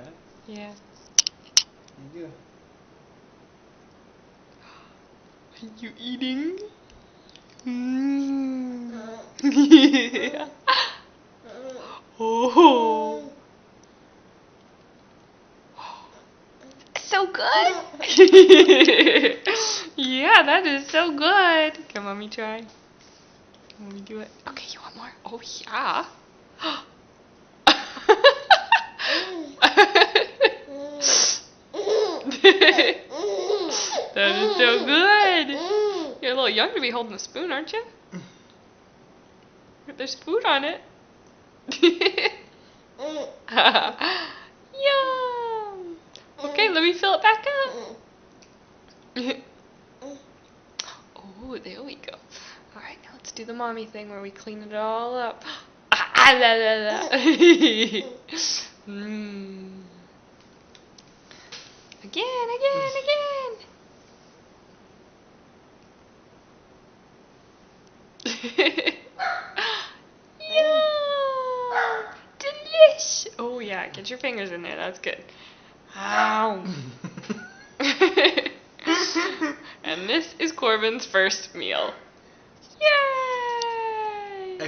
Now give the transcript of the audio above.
it? Yeah. You do. Are you eating? Yeah. Oh. So good. Yeah, that is so good. Can mommy try? Can mommy do it? Okay, you want more? Oh yeah. That is so good. You're a little young to be holding a spoon, aren't you? There's food on it. Yum. Okay, let me fill it back up. Oh, there we go. Alright, now let's do the mommy thing where we clean it all up. Ah, la, la, la. Again, again, again. Yum! Delish! Oh yeah, get your fingers in there, that's good. Ow! And this is Corbin's first meal. Yay!